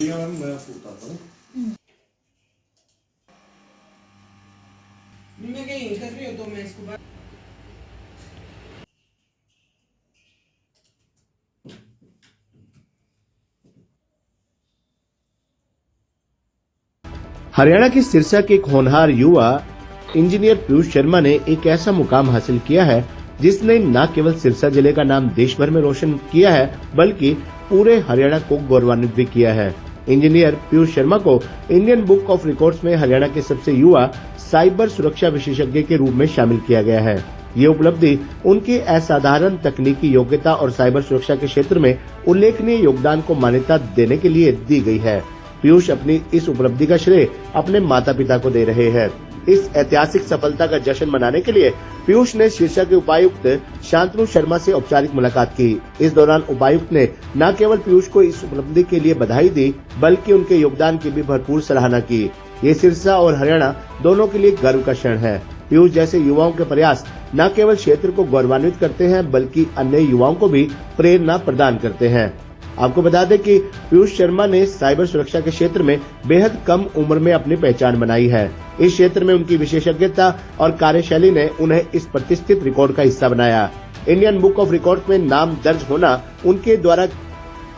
Ma'am मैं आपको बताता हूँ। मैं कहीं कर रही हो तो मैं इसको हरियाणा के सिरसा के एक होनहार युवा इंजीनियर पीयूष शर्मा ने एक ऐसा मुकाम हासिल किया है जिसने न केवल सिरसा जिले का नाम देश भर में रोशन किया है बल्कि पूरे हरियाणा को गौरवान्वित भी किया है। इंजीनियर पीयूष शर्मा को इंडियन बुक ऑफ रिकॉर्ड्स में हरियाणा के सबसे युवा साइबर सुरक्षा विशेषज्ञ के रूप में शामिल किया गया है। ये उपलब्धि उनकी असाधारण तकनीकी योग्यता और साइबर सुरक्षा के क्षेत्र में उल्लेखनीय योगदान को मान्यता देने के लिए दी गई है। पीयूष अपनी इस उपलब्धि का श्रेय अपने माता पिता को दे रहे हैं। इस ऐतिहासिक सफलता का जश्न मनाने के लिए पीयूष ने सिरसा के उपायुक्त शांतनु शर्मा से औपचारिक मुलाकात की। इस दौरान उपायुक्त ने न केवल पीयूष को इस उपलब्धि के लिए बधाई दी बल्कि उनके योगदान की भी भरपूर सराहना की। ये सिरसा और हरियाणा दोनों के लिए गर्व का क्षण है। पीयूष जैसे युवाओं के प्रयास न केवल क्षेत्र को गौरवान्वित करते हैं बल्कि अन्य युवाओं को भी प्रेरणा प्रदान करते हैं। आपको बता दें कि पीयूष शर्मा ने साइबर सुरक्षा के क्षेत्र में बेहद कम उम्र में अपनी पहचान बनाई है। इस क्षेत्र में उनकी विशेषज्ञता और कार्यशैली ने उन्हें इस प्रतिष्ठित रिकॉर्ड का हिस्सा बनाया। इंडियन बुक ऑफ रिकॉर्ड्स में नाम दर्ज होना उनके द्वारा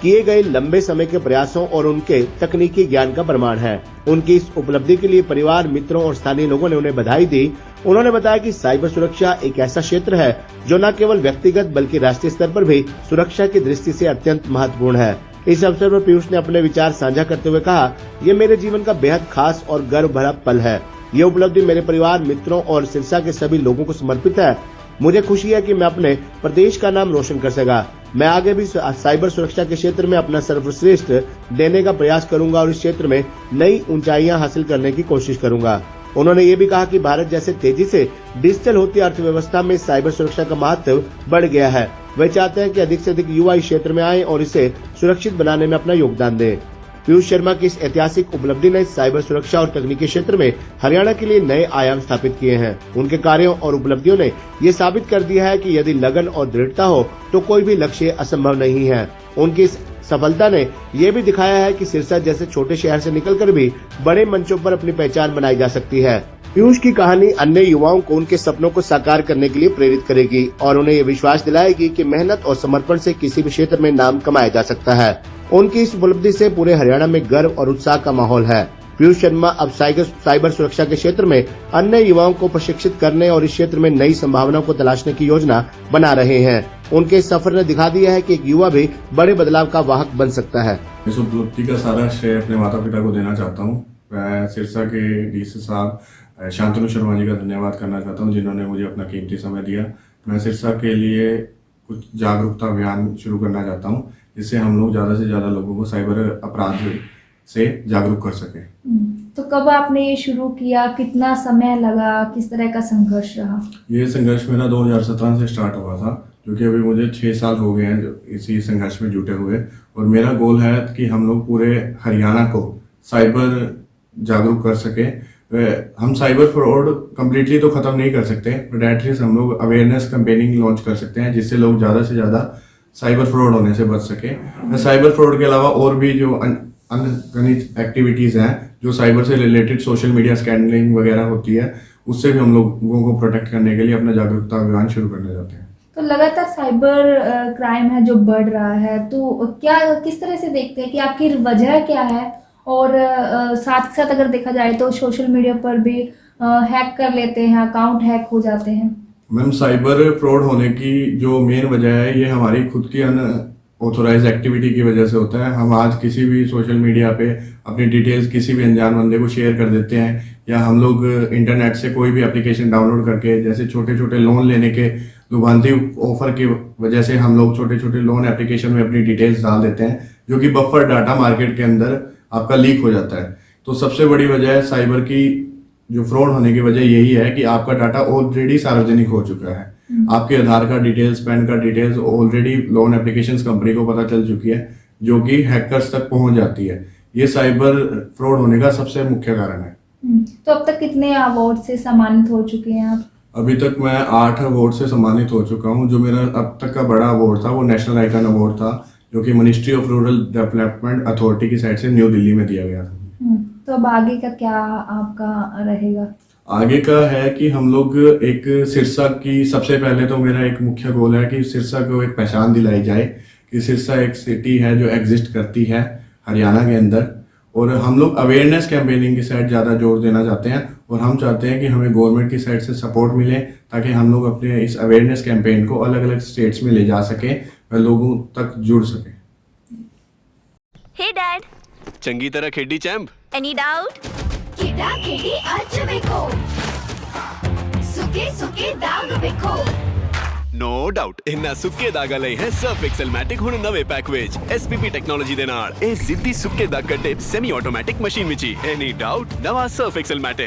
किए गए लंबे समय के प्रयासों और उनके तकनीकी ज्ञान का प्रमाण है। उनकी इस उपलब्धि के लिए परिवार, मित्रों और स्थानीय लोगों ने उन्हें बधाई दी। उन्होंने बताया कि साइबर सुरक्षा एक ऐसा क्षेत्र है जो न केवल व्यक्तिगत बल्कि राष्ट्रीय स्तर पर भी सुरक्षा की दृष्टि से अत्यंत महत्वपूर्ण है। इस अवसर पर पीयूष ने अपने विचार साझा करते हुए कहा, ये मेरे जीवन का बेहद खास और गर्व भरा पल है। ये उपलब्धि मेरे परिवार, मित्रों और सिरसा के सभी लोगों को समर्पित है। मुझे खुशी है कि मैं अपने प्रदेश का नाम रोशन कर सका। मैं आगे भी साइबर सुरक्षा के क्षेत्र में अपना सर्वश्रेष्ठ देने का प्रयास करूंगा और इस क्षेत्र में नई ऊंचाइयां हासिल करने की कोशिश करूंगा। उन्होंने ये भी कहा कि भारत जैसे तेजी से डिजिटल होती अर्थव्यवस्था में साइबर सुरक्षा का महत्व बढ़ गया है। वे चाहते हैं कि अधिक से अधिक युवा इस क्षेत्र में आए और इसे सुरक्षित बनाने में अपना योगदान दें। पीयूष शर्मा की इस ऐतिहासिक उपलब्धि ने साइबर सुरक्षा और तकनीकी क्षेत्र में हरियाणा के लिए नए आयाम स्थापित किए हैं। उनके कार्यों और उपलब्धियों ने ये साबित कर दिया है कि यदि लगन और दृढ़ता हो तो कोई भी लक्ष्य असंभव नहीं है। उनकी इस सफलता ने यह भी दिखाया है कि सिरसा जैसे छोटे शहर से निकलकर भी बड़े मंचों पर अपनी पहचान बनाई जा सकती है। पीयूष की कहानी अन्य युवाओं को उनके सपनों को साकार करने के लिए प्रेरित करेगी और उन्हें ये विश्वास दिलाएगी कि मेहनत और समर्पण से किसी भी क्षेत्र में नाम कमाया जा सकता है। उनकी इस उपलब्धि से पूरे हरियाणा में गर्व और उत्साह का माहौल है। पीयूष शर्मा अब साइबर सुरक्षा के क्षेत्र में अन्य युवाओं को प्रशिक्षित करने और इस क्षेत्र में नई संभावनाओं को तलाशने की योजना बना रहे हैं। उनके इस सफर ने दिखा दिया है कि एक युवा भी बड़े बदलाव का वाहक बन सकता है। इस उपलब्धि का सारा श्रेय अपने माता पिता को देना चाहता हूँ। मैं सिरसा के डीसी साहब शांतनु शर्मा जी का धन्यवाद करना चाहता हूँ जिन्होंने मुझे अपना कीमती समय दिया। मैं सिरसा के लिए कुछ जागरूकता अभियान शुरू करना चाहता हूँ जिससे हम लोग ज़्यादा से ज़्यादा लोगों को साइबर अपराध से जागरूक कर सकें। तो कब आपने ये शुरू किया, कितना समय लगा, किस तरह का संघर्ष रहा? ये संघर्ष मेरा 2017 से स्टार्ट हुआ था, जो कि अभी मुझे 6 साल हो गए हैं जो इसी संघर्ष में जुटे हुए। और मेरा गोल है कि हम लोग पूरे हरियाणा को साइबर जागरूक कर सके। हम साइबर फ्रॉड कम्प्लीटली तो ख़त्म नहीं कर सकते, बट एटलीस्ट हम लोग अवेयरनेस कैंपेनिंग लॉन्च कर सकते हैं जिससे लोग ज़्यादा से ज़्यादा साइबर फ्रॉड होने से बच सके। साइबर फ्रॉड के अलावा और भी जो अनगणित एक्टिविटीज़ हैं जो साइबर से रिलेटेड सोशल मीडिया स्कैंडलिंग वगैरह होती है, उससे भी हम लोगों को प्रोटेक्ट करने के लिए अपना जागरूकता अभियान शुरू करना चाहते हैं। तो लगातार साइबर क्राइम है जो बढ़ रहा है, तो क्या किस तरह से देखते हैं कि आखिर वजह क्या है? और साथ साथ अगर देखा जाए तो सोशल मीडिया पर भी हैक कर लेते हैं, अकाउंट हैक हो जाते हैं। मैम, साइबर फ्रॉड होने की जो मेन वजह है ये हमारी खुद की अनऑथोराइज एक्टिविटी की वजह से होता है। हम आज किसी भी सोशल मीडिया पे अपनी डिटेल्स किसी भी अनजान बंदे को शेयर कर देते हैं, या हम लोग इंटरनेट से कोई भी एप्लीकेशन डाउनलोड करके, जैसे छोटे छोटे लोन लेने के लुभावनी ऑफर की वजह से हम लोग छोटे छोटे लोन एप्लीकेशन में अपनी डिटेल्स डाल देते हैं, जो कि बफर डाटा मार्केट के अंदर आपका लीक हो जाता है। तो सबसे बड़ी वजह है साइबर की जो फ्रॉड होने की वजह यही है कि आपका डाटा ऑलरेडी सार्वजनिक हो चुका है। आपके Aadhaar card details, PAN card details already loan applications company को पता चल चुकी है, जो कि हैकर्स तक पहुंच जाती है। ये साइबर फ्रॉड होने का सबसे मुख्य कारण है। तो अब तक कितने अवार्ड से सम्मानित हो चुके हैं आप? अभी तक मैं 8 अवार्ड से सम्मानित हो चुका हूँ। जो मेरा अब तक का बड़ा अवार्ड था वो नेशनल आइकन अवार्ड था, जो कि ministry of rural development authority की साइड से न्यू दिल्ली में दिया गया था। तो अब आगे का क्या आपका रहेगा? आगे का है कि हम लोग एक सिरसा की, सबसे पहले तो मेरा एक मुख्य गोल है कि सिरसा को एक पहचान दिलाई जाए कि सिरसा एक सिटी है जो एग्जिस्ट करती है हरियाणा के अंदर, और हम लोग अवेयरनेस कैंपेनिंग की साइड ज़्यादा जोर देना चाहते हैं, और हम चाहते हैं कि हमें गवर्नमेंट की साइड से सपोर्ट मिले ताकि हम लोग अपने इस अवेयरनेस कैंपेन को अलग अलग स्टेट्स में ले जा सकें व लोगों तक जुड़ सकें। हे डैड, चंगी तरह खेडी चैंप। Any doubt? किदा खेडी अज वेखो सुके सुके दाग वेखो नो डाउट इन्ना सुक्के दागा ਲਈ ਹੈ ਸਰਫ ਐਕਸਲਮੈਟਿਕ ਹੁਣ ਨਵੇਂ ਪੈਕ ਵਿੱਚ SPP ਟੈਕਨੋਲੋਜੀ ਦੇ ਨਾਲ ਇਹ ਸਿੱਧੀ ਸੁੱਕੇ ਦਾਗ ਕੱਢੇ ਸੈਮੀ ਆਟੋਮੈਟਿਕ ਮਸ਼ੀਨ ਵਿੱਚ ਹੀ। ਐਨੀ ਡਾਊਟ ਨਵਾਂ ਸਰਫ ਐਕਸਲਮੈਟਿਕ।